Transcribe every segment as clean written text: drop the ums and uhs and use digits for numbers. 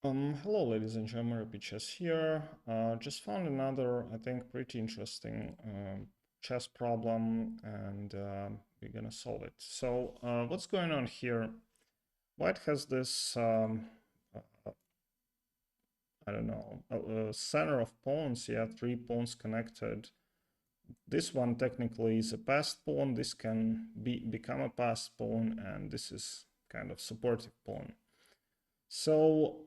Hello, ladies and gentlemen, RPChess here. Just found another, I think, pretty interesting chess problem, and we're gonna solve it. So, what's going on here? White has this, I don't know, center of pawns. Yeah, three pawns connected. This one technically is a passed pawn. This can become a passed pawn, and this is kind of supportive pawn. So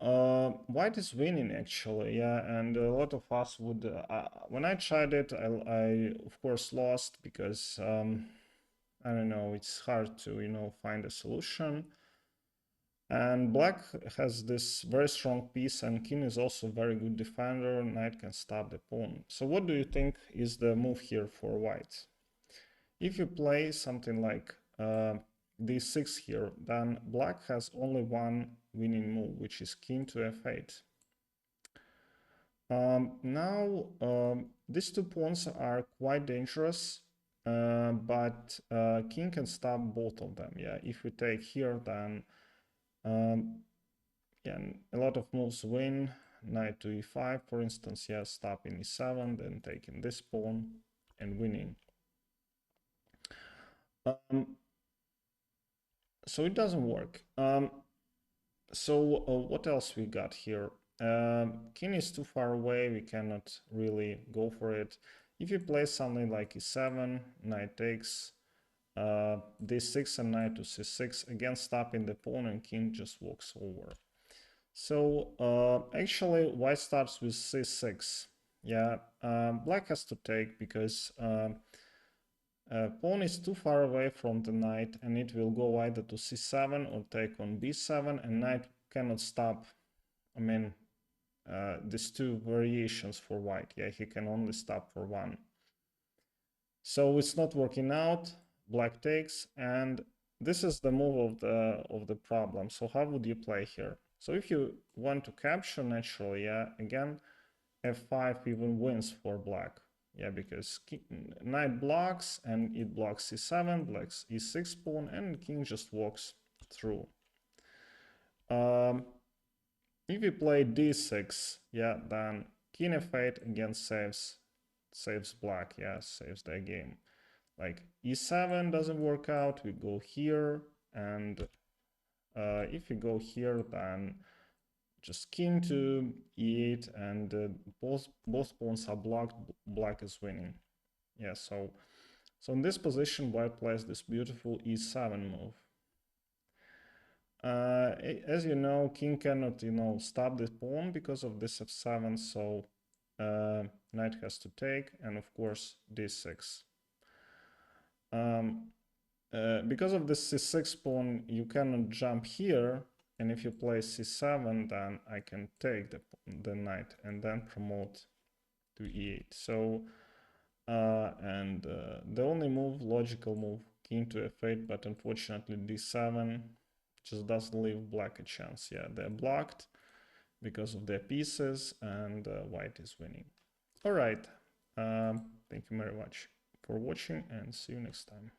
white is winning actually, yeah, and a lot of us would. When I tried it, I of course lost because I don't know. It's hard to find a solution. And black has this very strong piece, and king is also a very good defender. Knight can stop the pawn. So what do you think is the move here for white? If you play something like d6 here, then black has only one winning move, which is king to f8. Now, these two pawns are quite dangerous, but king can stop both of them. Yeah, if we take here, then yeah, a lot of moves win. Knight to e5, for instance, yeah, stopping e7, then taking this pawn and winning. So it doesn't work. So what else we got here? King is too far away, we cannot really go for it. If you play something like e7, knight takes, d6 and knight to c6, again stopping the pawn and king just walks over. So actually white starts with c6. Yeah, black has to take because pawn is too far away from the knight and it will go either to c7 or take on b7, and knight cannot stop. I mean, these two variations for white. Yeah, he can only stop for one. So it's not working out. Black takes, and this is the move of the problem. So how would you play here? So if you want to capture naturally, yeah, again, f5 even wins for black. Yeah, because knight blocks and it blocks e7, blocks e6 pawn, and king just walks through. If you play d6, yeah, then king f8 again saves black, yeah, saves their game. Like e7 doesn't work out, we go here, and if you go here, then just king to e8, and both pawns are blocked. Black is winning. Yeah, so in this position, white plays this beautiful e7 move. As you know, king cannot, stop the pawn because of this f7, so knight has to take, and of course d6. Because of this c6 pawn, you cannot jump here, and if you play c7, then I can take the knight and then promote to e8. So, the only move, logical move, king to f8, but unfortunately d7 just doesn't leave black a chance. Yeah, they're blocked because of their pieces, and white is winning. All right. Thank you very much for watching, and see you next time.